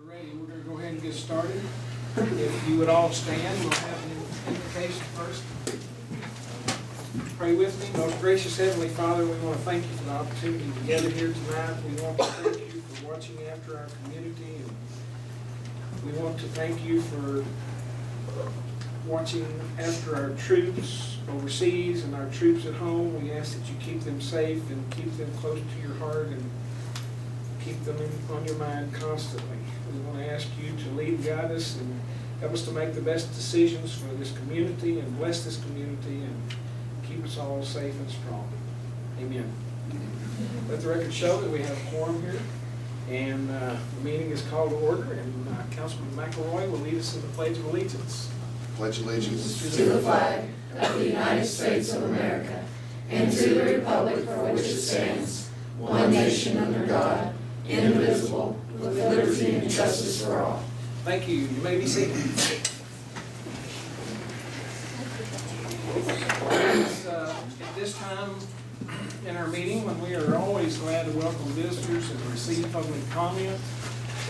ready, we're going to go ahead and get started. If you would all stand, we'll have an invocation first. Pray with me. Most gracious Heavenly Father, we want to thank you for the opportunity to gather here tonight. We want to thank you for watching after our community, and we want to thank you for watching after our troops overseas and our troops at home. We ask that you keep them safe and keep them close to your heart and keep them on your mind constantly. We want to ask you to lead and guide us and help us to make the best decisions for this community and bless this community and keep us all safe and strong. Amen. Let the record show that we have a quorum here, and the meeting is called to order, and Councilman McElroy will lead us in the Pledge of Allegiance. Pledge allegiance to the flag of the United States of America and to the republic for which it stands, one nation under God, indivisible, with liberty and justice for all. Thank you. You may be seated. At this time in our meeting, when we are always glad to welcome visitors and receive public comment.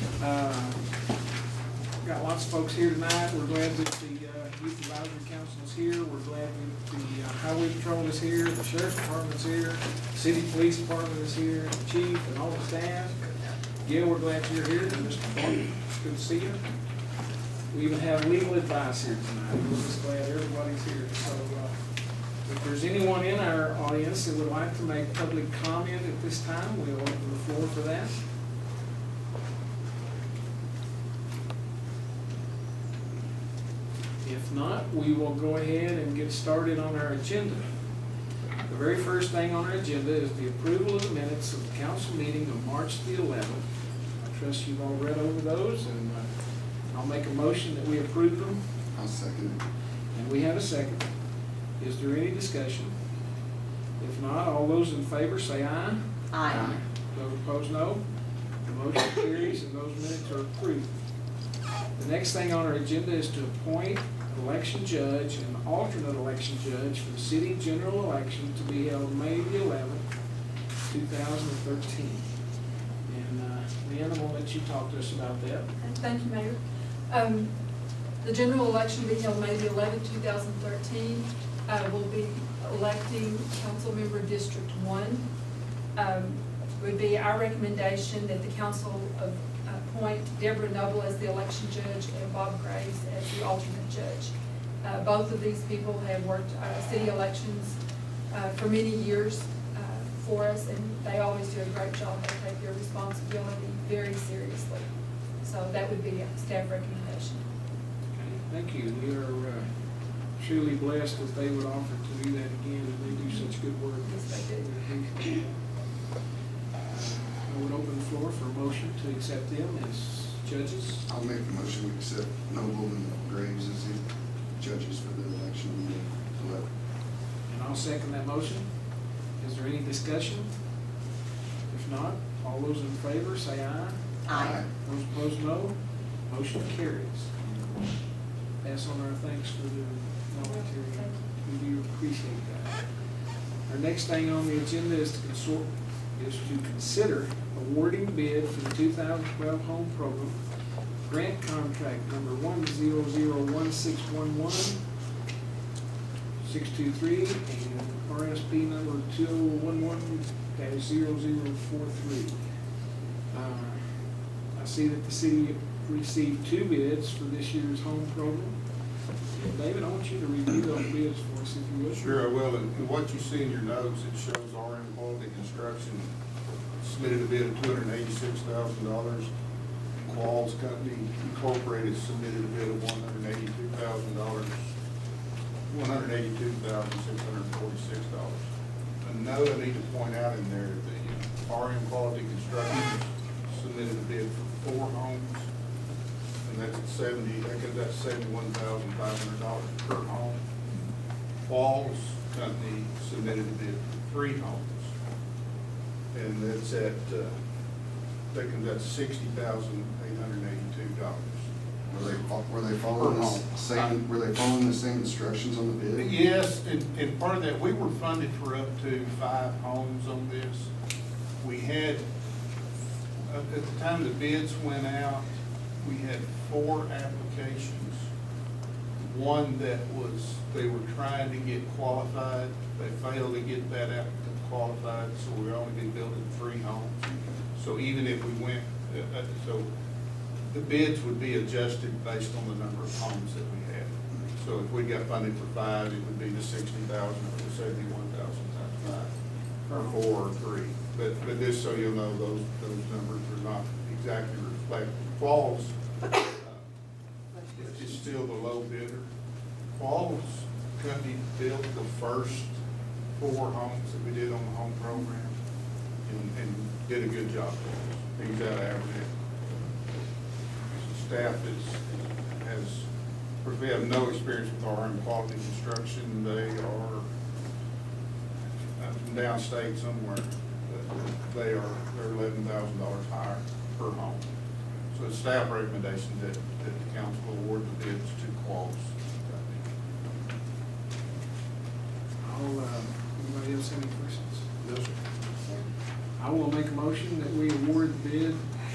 We've got lots of folks here tonight. We're glad that the Youth Advisory Council is here. We're glad that the Highway Patrol is here, the Sheriff's Department's here, the City Police Department is here, the Chief and all the staff. Gail, we're glad you're here, and Mr. Thornton, it's good to see you. We even have legal advice here tonight. We're just glad everybody's here. So if there's anyone in our audience that would like to make public comment at this time, we'll open the floor for that. If not, we will go ahead and get started on our agenda. The very first thing on our agenda is the approval of the minutes of the council meeting of March the 11th. I trust you've all read over those, and I'll make a motion that we approve them. I'll second it. And we have a second. Is there any discussion? If not, all those in favor say aye. Aye. Those opposed, no. The motion carries and those minutes are approved. The next thing on our agenda is to appoint election judge and alternate election judge for the city general election to be held May the 11th, 2013. And Leanne, I'm going to let you talk to us about that. Thank you, Mayor. The general election will be held May the 11th, 2013. We'll be electing Council Member District 1. It would be our recommendation that the council appoint Deborah Noble as the election judge and Bob Graves as the alternate judge. Both of these people have worked city elections for many years for us, and they always do a great job. They take their responsibility very seriously. So that would be a staff recommendation. Okay, thank you. We are truly blessed that they would offer to do that again, and they do such good work. Yes, they do. I would open the floor for a motion to accept them as judges. I'll make the motion we accept Noble and Graves as the judges for the election of the 11th. And I'll second that motion. Is there any discussion? If not, all those in favor say aye. Aye. Those opposed, no. Motion carries. Pass on our thanks for the volunteering. We do appreciate that. Our next thing on the agenda is to consider awarding bid for the 2012 home program, grant contract number 1001611 623 and RSP number 2011-0043. I see that the city received 2 bids for this year's home program. David, I want you to review those bids for us if you would. Sure, I will. And what you see in your notes, it shows RM Quality Construction submitted a bid of $286,000. Qualls Company Incorporated submitted a bid of $182,646. A note I need to point out in there, the RM Quality Construction submitted a bid for 4 homes, and that's at that's $71,500 per home. Falls Company submitted a bid for 3 homes, and that's at that's $60,882. Were they following the same? Were they following the same instructions on the bid? Yes, and part of that, we were funded for up to 5 homes on this. We had, at the time the bids went out, we had 4 applications. One that was, they were trying to get qualified, they failed to get that applicant qualified, so we're only be building 3 homes. So even if we went, so the bids would be adjusted based on the number of homes that we had. So if we got funded for 5, it would be the 60,000 or the 71,000 times 5, or 4 or 3. But just so you'll know, those numbers are not exactly reflected. Falls is still the low bidder. Falls company built the first 4 homes that we did on the home program and did a good job for us. He's out of Aberdeen. Staff we have no experience with RM quality construction. They are from downstate somewhere. They're $11,000 higher per home. So it's staff recommendation that the council award the bids to Qualls. Anybody else have any questions? No, sir. I will make a motion that we award the bid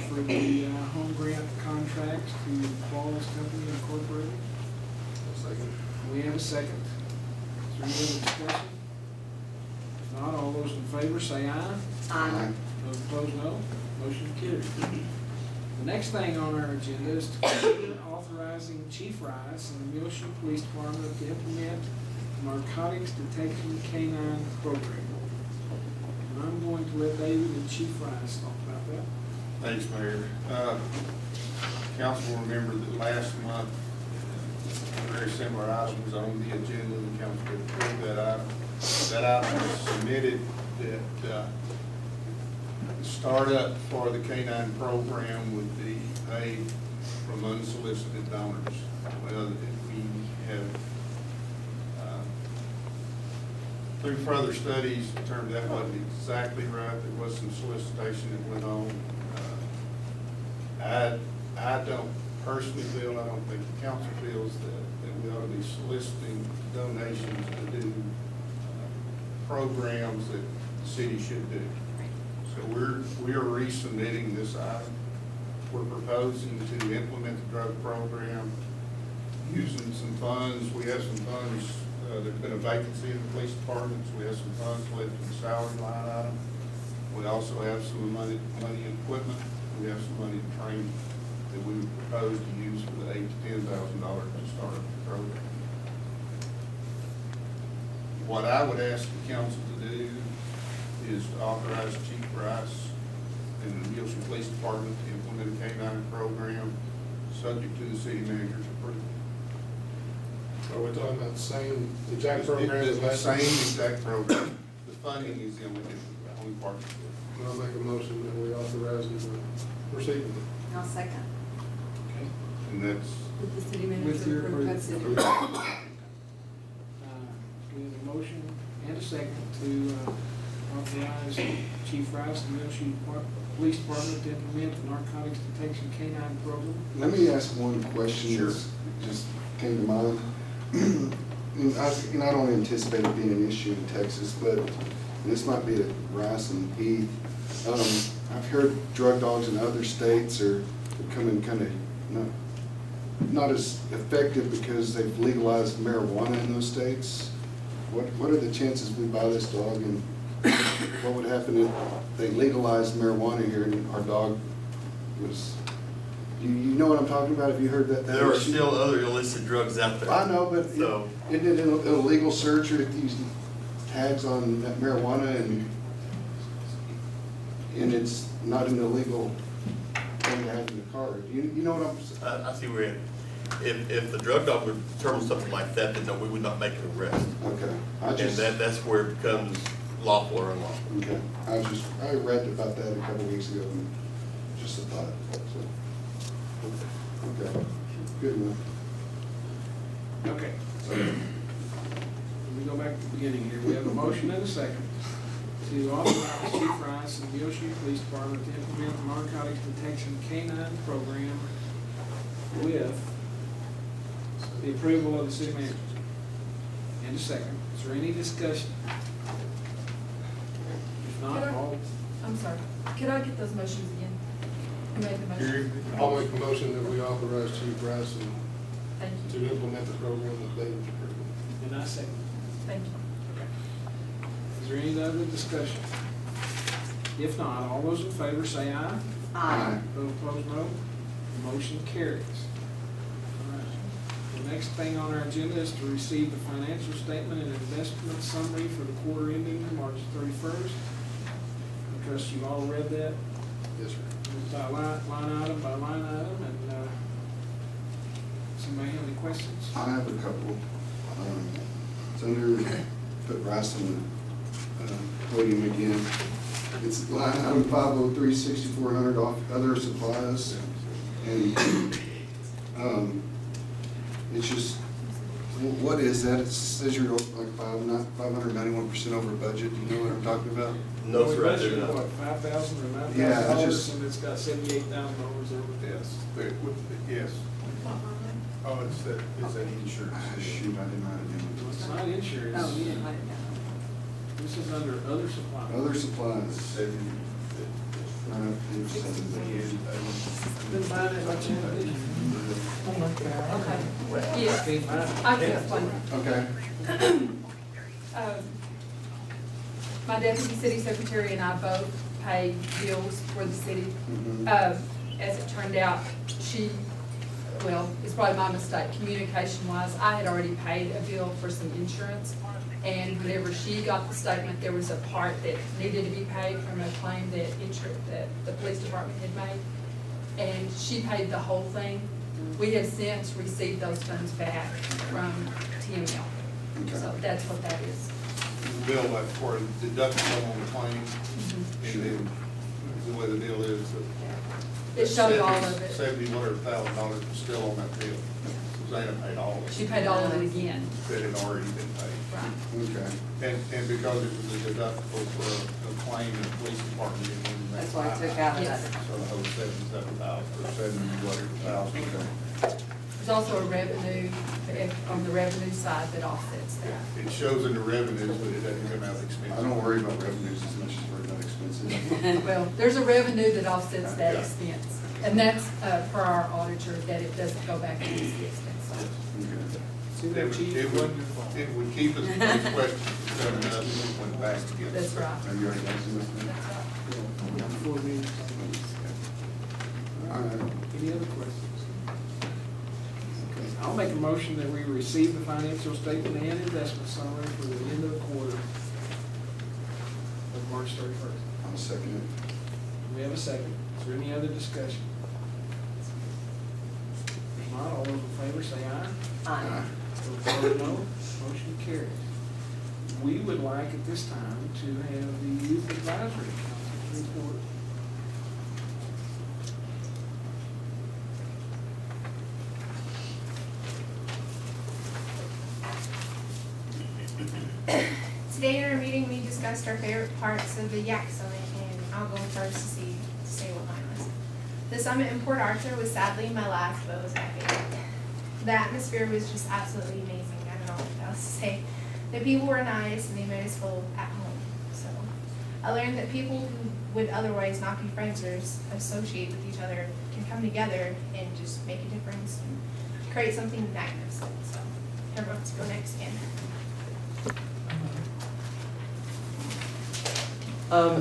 for the home grant contracts to Falls Company Incorporated. Second. We have a second. Is there any other discussion? If not, all those in favor say aye. Aye. Those opposed, no. Motion carried. The next thing on our agenda is to consider authorizing Chief Rice and the Muleshoe Police Department to implement narcotics detection canine program. And I'm going to let David and Chief Rice talk about that. Thanks, Mayor. Council will remember that last month, a very similar item was on the agenda, and the council approved that item. That item was submitted that the startup for the canine program would be paid from unsolicited donors. Well, we have, through further studies, determined that wasn't exactly right. There was some solicitation that went on. I don't personally feel, I don't think the council feels that we ought to be soliciting donations to do programs that the city should do. So we are resubmitting this item. We're proposing to implement the drug program using some funds. We have some funds, there's been a vacancy in the police department, so we have some funds left in the salary line item. We also have some money in equipment. We have some money in training that we would propose to use for the $8,000 to $10,000 to start the program. What I would ask the council to do is to authorize Chief Rice and the Muleshoe Police Department to implement a canine program subject to the city manager's approval. Are we talking about the same exact program? It's as the last same time? exact program. The funding is the only part. I'll make a motion that we authorize them to proceed with it. I'll second. Okay. And that's, With the city With your manager approved by city. We have a motion and a second to authorize Chief Rice and the Muleshoe Police Department to implement the narcotics detection canine program. Let me ask one question. Sure. That just came to mind. And I don't anticipate it being an issue in Texas, but this might be to Rice and Heath. I've heard drug dogs in other states are becoming kind of not as effective because they've legalized marijuana in those states. What are the chances we buy this dog, and what would happen if they legalized marijuana here and our dog was, you know what I'm talking about? Have you heard that? There are issue? still other illicit drugs out there. I know, but So- isn't it an illegal search or these tags on that marijuana and it's not an illegal thing to have in the car? You know what I'm saying? I see where you're at. If the drug dog would determine something like that, then no, we would not make an arrest. Okay. And that's where it becomes lawful or unlawful. Okay. I read about that a couple weeks ago and just a thought. So, okay. Good enough. Okay. Let me go back to the beginning here. We have a motion and a second to authorize Chief Rice and the Muleshoe Police Department to implement the narcotics detection canine program with the approval of the city manager. And a second. Is there any discussion? If not, all, I'm sorry, could I get those motions again? Who made the motion? I'll make a motion that we authorize Chief Bryson Thank to you. implement the program that David approved. And I second. Thank you. Is there any other discussion? If not, all those in favor say aye. Aye. Those opposed, no. Motion carries. All right. The next thing on our agenda is to receive the financial statement and investment summary for the quarter ending March 31st. I trust you all read that, Yes, sir. by line item by line item, and somebody have any questions? I have a couple. It's under, put Rice on the podium again. It's line item 503, 6,400 off other supplies. And it's just, what is that? It says you're like 591% over budget. Do you know what I'm talking about? No, We sir, I do budgeted, not. what, $5,000 or $9,000, Yeah, I just- and it's got $78,000 over there. Yes, yes. Oh, it's that insurance. Ah, shoot, I didn't write it down. It's not insurance. Oh, you didn't write it down. This is under other supplies. Other supplies. Been buying it like you. Okay. Yes, Can't find it. I can explain. Okay. My deputy city secretary and I both pay bills for the city. Mhm. As it turned out, it's probably my mistake, communication wise, I had already paid a bill for some insurance. And whenever she got the statement, there was a part that needed to be paid from a claim that the police department had made. And she paid the whole thing. We have since received those funds back from TML. Okay. So that's what that is. Bill, like for deductible on the claim, Mhm. and then the way the deal is. It showed all of it. $70,000 was still on that bill. Zana paid all of it. She paid all of it again. That had already been paid. Right. Okay. And because it was a deductible for a claim in the police department, it didn't make. That's why I took out of Yes. that. So the whole 77,000, or 70,000. There's also a revenue, on the revenue side that offsets that. It shows in the revenues, but it doesn't come out of expenses. I don't worry about revenues as much as worry about expenses. Well, there's a revenue that offsets that Yeah. expense. And that's, per our auditor, that it doesn't go back into the expense. Okay. See It that, would, chief? it would, it would keep us from those questions from coming up when the back together. That's right. Have you already got some of that? That's right. Before we- All right. Any other questions? Okay, I'll make a motion that we receive the financial statement and investment summary for the end of the quarter of March 31st. I'll second it. Do we have a second? Is there any other discussion? If not, all those in favor say aye. Aye. Those opposed, no. Motion carries. We would like at this time to have the Youth Advisory Council report. Today in our meeting, we discussed our favorite parts of the Yak Summit, and I'll go first to say what mine was. The summit in Port Arthur was sadly my last, but it was my favorite. The atmosphere was just absolutely amazing. I don't know what else to say. The people were nice, and they made us feel at home. So I learned that people who would otherwise not be friends or associate with each other can come together and just make a difference and create something magnificent. So everyone, let's go next again.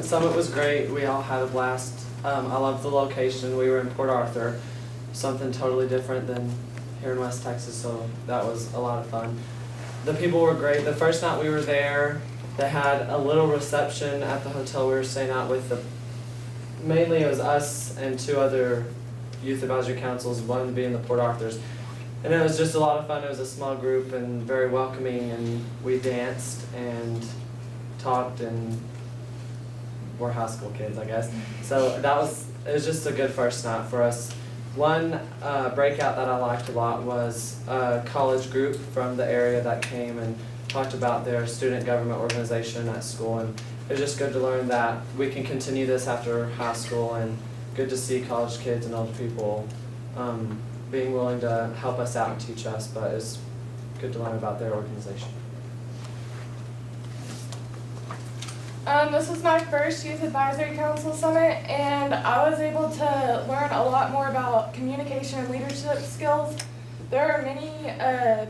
Summit was great. We all had a blast. I loved the location. We were in Port Arthur, something totally different than here in West Texas, so that was a lot of fun. The people were great. The first night we were there, they had a little reception at the hotel we were staying at with mainly it was us and two other youth advisory councils, one being the Port Arthurs. And it was just a lot of fun. It was a small group and very welcoming, and we danced and talked and we're high school kids, I guess. So it was just a good first night for us. One breakout that I liked a lot was a college group from the area that came and talked about their student government organization at school, and it was just good to learn that we can continue this after high school, and good to see college kids and older people being willing to help us out and teach us, but it's good to learn about their organization. This was my first Youth Advisory Council Summit, and I was able to learn a lot more about communication and leadership skills. There are many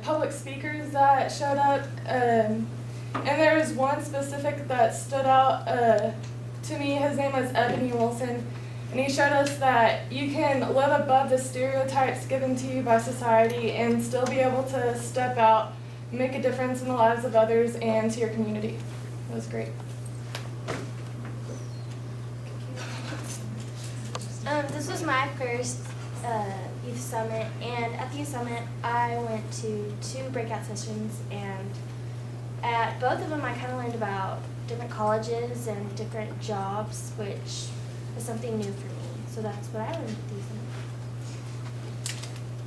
public speakers that showed up, and there was one specific that stood out to me. His name was Ebony Wilson, and he showed us that you can live above the stereotypes given to you by society and still be able to step out, make a difference in the lives of others and to your community. It was great. This was my first youth summit, and at the youth summit I went to 2 breakout sessions, and at both of them I kind of learned about different colleges and different jobs, which is something new for me. So that's what I learned at the youth summit.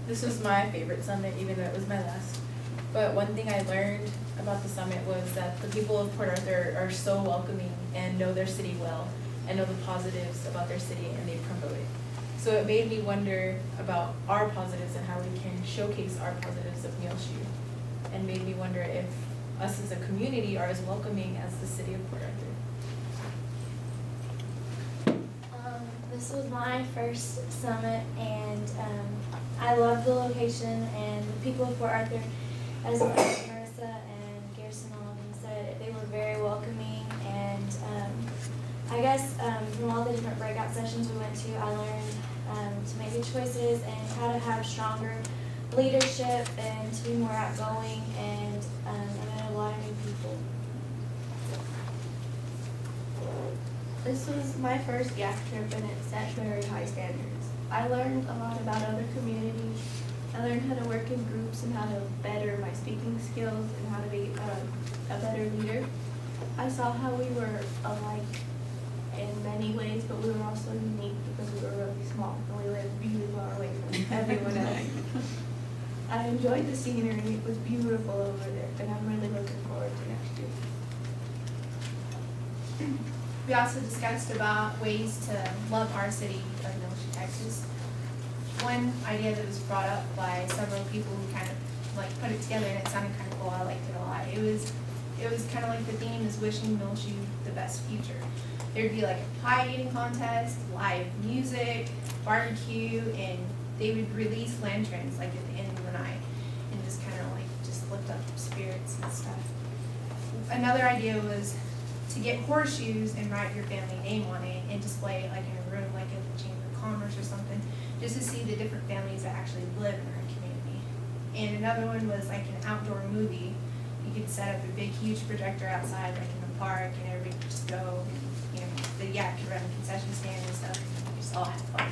This was my favorite summit, even though it was my last. But one thing I learned about the summit was that the people of Port Arthur are so welcoming and know their city well and know the positives about their city, and they promote it. So it made me wonder about our positives and how we can showcase our positives of Muleshoe, and made me wonder if us as a community are as welcoming as the city of Port Arthur. This was my first summit, and I love the location and the people of Port Arthur. As Marissa and Garrison all of them said, they were very welcoming, and I guess from all the different breakout sessions we went to, I learned to make good choices and how to have stronger leadership and to be more outgoing, and I met a lot of new people. This was my first YAC trip, and it set very high standards. I learned a lot about other communities. I learned how to work in groups and how to better my speaking skills and how to be a better leader. I saw how we were alike in many ways, but we were also unique because we were really small and we lived really far away from everyone else. I enjoyed the scenery. It was beautiful over there, and I'm really looking forward to next year. We also discussed about ways to love our city of Muleshoe, Texas. One idea that was brought up by several people who kind of like put it together, and it sounded kind of cool. I liked it a lot. It was kind of like the theme is wishing Muleshoe the best future. There'd be like a pie eating contest, live music, barbecue, and they would release lanterns like at the end of the night and just kind of like just lift up spirits and stuff. Another idea was to get horseshoes and write your family name on it and display it like in a room, like in the Chamber of Commerce or something, just to see the different families that actually live in our community. And another one was like an outdoor movie. You could set up a big, huge projector outside, like in the park, and everybody could just go, and, you know, the YAC could run a concession stand and stuff, and we just all have fun.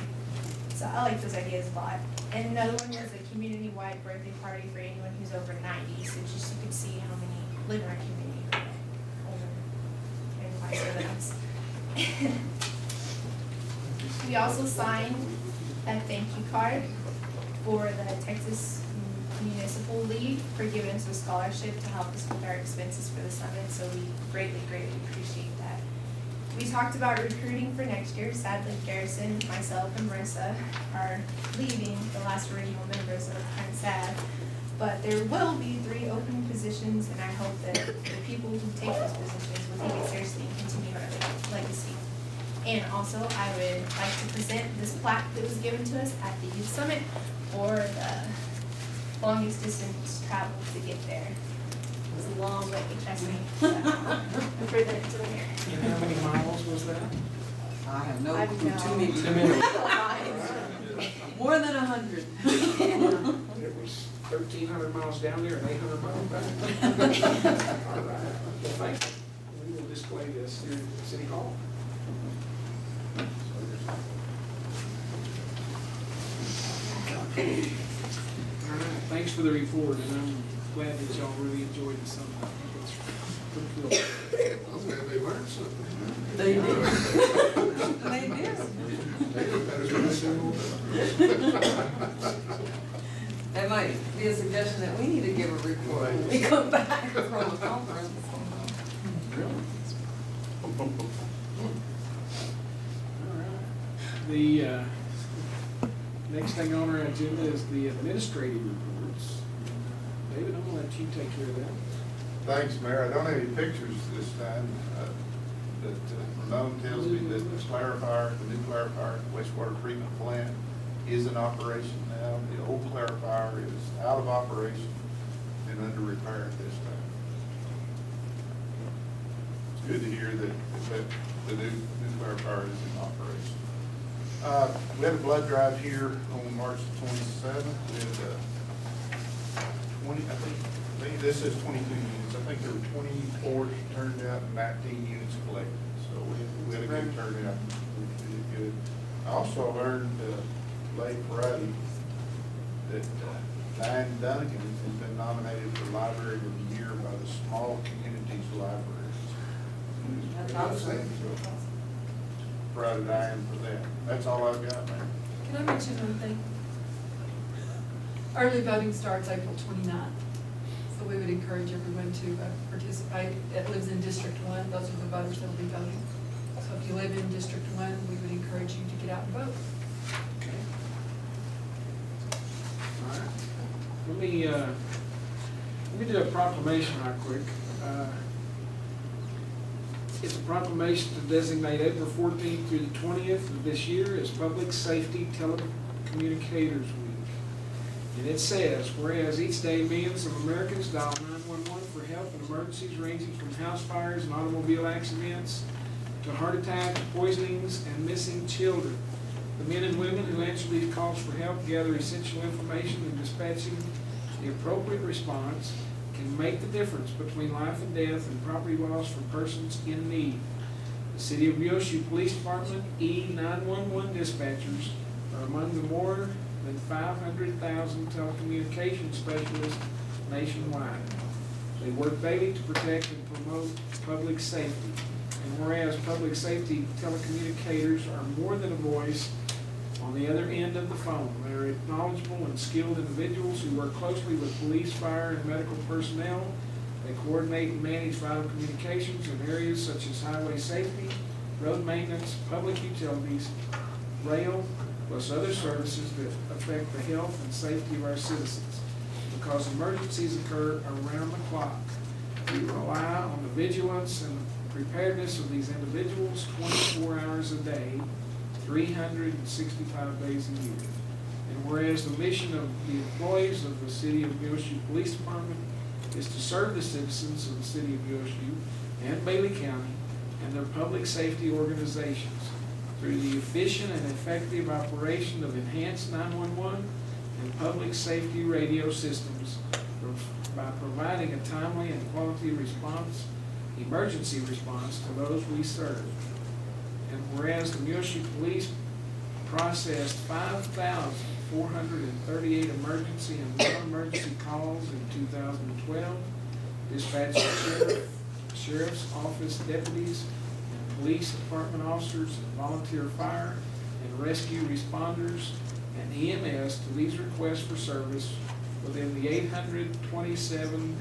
So I like those ideas a lot. And another one was a community-wide birthday party for anyone who's over 90, so just you could see how many live in our community who are older and wiser than us. We also signed a thank you card for the Texas Municipal League for giving us a scholarship to help us with our expenses for the summit, so we greatly, greatly appreciate that. We talked about recruiting for next year. Sadly, Garrison, myself, and Marissa are leaving, the last original members, so it's kind of sad. But there will be 3 open positions, and I hope that the people who take those positions will take it seriously and continue our legacy. And also, I would like to present this plaque that was given to us at the Youth Summit for the longest distance traveled to get there. It was a long way, trust me. So, I present it to the mayor. And how many miles was that? I have no I clue. know. Too many. Too many. More than 100. It was 1,300 miles down there and 800 miles back. All right, well, thank you. We will display this here at City Hall. All right, thanks for the report, and I'm glad that y'all really enjoyed the summit. I think it's pretty cool. I'm glad they learned something. They did. They did. That might be a suggestion that we need to give a report when we come back from a conference. The next thing on our agenda is the administrative reports. David, I'm gonna let you take care of that. Thanks, Mayor. I don't have any pictures this time. that Ramon tells me that the clarifier, the new clarifier, wastewater treatment plant is in operation now. The old clarifier is out of operation and under repair at this time. It's good to hear that the new clarifier is in operation. We had a blood drive here on March 27th. We had 20, I think this is 22 units. I think there were 24 turned out and 19 units collected. So we had a good turnout. We did good. I also learned late Friday that Diane Duncan has been nominated for Library of the Year by the Small Communities Libraries. That's awesome. Proud of Diane for that. That's all I've got, man. Can I mention one thing? Early voting starts April 29th, so we would encourage everyone to participate. It lives in District 1, those are the voters that will be voting. So if you live in District 1, we would encourage you to get out and vote. Okay. All right. Let me do a proclamation right quick. It's a proclamation to designate April 14th through the 20th of this year as Public Safety Telecommunicators Week. And it says, whereas each day millions of Americans dial 911 for help in emergencies ranging from house fires and automobile accidents to heart attacks, poisonings, and missing children. The men and women who answer these calls for help gather essential information and dispatching the appropriate response can make the difference between life and death and property loss for persons in need. The City of Muleshoe Police Department E911 dispatchers are among the more than 500,000 telecommunications specialists nationwide. They work daily to protect and promote public safety. And whereas public safety telecommunicators are more than a voice on the other end of the phone, they are knowledgeable and skilled individuals who work closely with police, fire, and medical personnel. They coordinate and manage vital communications in areas such as highway safety, road maintenance, public utilities, rail, plus other services that affect the health and safety of our citizens. Because emergencies occur around the clock, we rely on the vigilance and preparedness of these individuals 24 hours a day, 365 days a year. And whereas the mission of the employees of the City of Muleshoe Police Department is to serve the citizens of the City of Muleshoe and Bailey County and their public safety organizations through the efficient and effective operation of enhanced 911 and public safety radio systems by providing a timely and quality response, emergency response to those we serve. And whereas the Muleshoe Police processed 5,438 emergency and non-emergency calls in 2012, dispatched sheriff's office deputies and police department officers and volunteer fire and rescue responders and EMS to these requests for service within the 827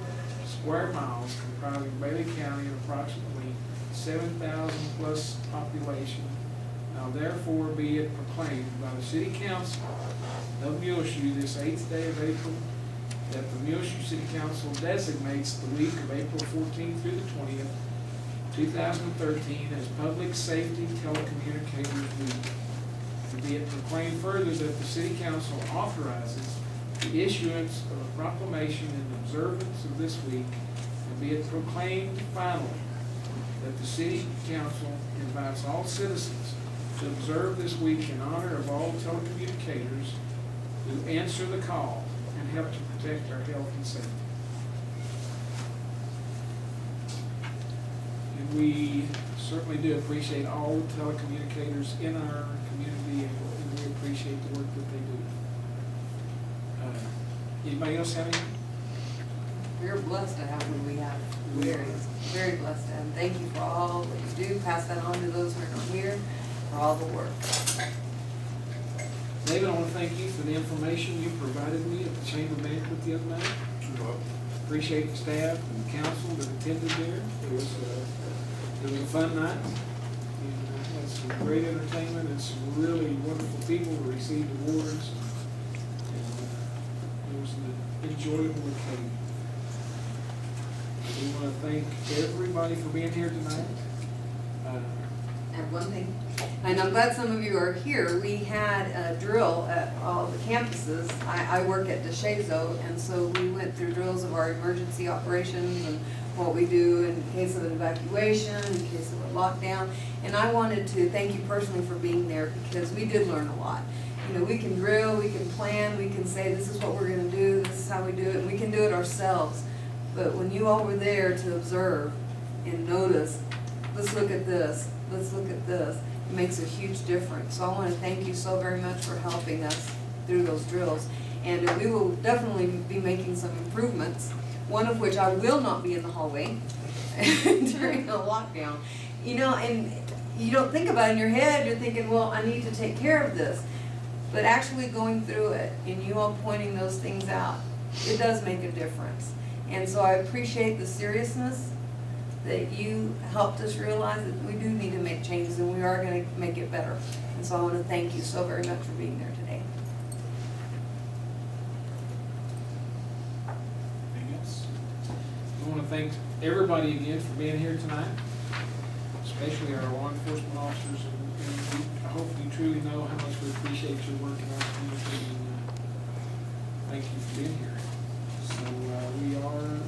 square miles comprising Bailey County and approximately 7,000 plus population. Now therefore be it proclaimed by the City Council of Muleshoe this 8th day of April that the Muleshoe City Council designates the week of April 14th through the 20th, 2013 as Public Safety Telecommunicators Week. And be it proclaimed further that the City Council authorizes the issuance of a proclamation in observance of this week, and be it proclaimed finally that the City Council invites all citizens to observe this week in honor of all telecommunicators who answer the call and help to protect our health and safety. And we certainly do appreciate all the telecommunicators in our community, and we appreciate the work that they do. Anybody else have anything? We're blessed to have who we have. Very, very blessed. And thank you for all that you do. Pass that on to those who are not here, for all the work. David, I want to thank you for the information you provided me at the Chamber Banquet the other night. Appreciate the staff and the council that attended there. It was a fun night. And had some great entertainment and some really wonderful people who received awards. And it was an enjoyable occasion. We want to thank everybody for being here tonight. Add one thing, and I'm glad some of you are here. We had a drill at all the campuses. I work at DeShazo, and so we went through drills of our emergency operations and what we do in case of an evacuation, in case of a lockdown. And I wanted to thank you personally for being there, because we did learn a lot. You know, we can drill, we can plan, we can say this is what we're gonna do, this is how we do it, and we can do it ourselves. But when you all were there to observe and notice, let's look at this, let's look at this, it makes a huge difference. So I want to thank you so very much for helping us through those drills. And we will definitely be making some improvements, one of which I will not be in the hallway during the lockdown. You know, and you don't think about it in your head, you're thinking, well, I need to take care of this. But actually going through it and you all pointing those things out, it does make a difference. And so I appreciate the seriousness that you helped us realize that we do need to make changes, and we are going to make it better. And so I want to thank you so very much for being there today. Anything else? I want to thank everybody again for being here tonight, especially our law enforcement officers. And I hope you truly know how much we appreciate your work in our community. And thank you for being here. So we are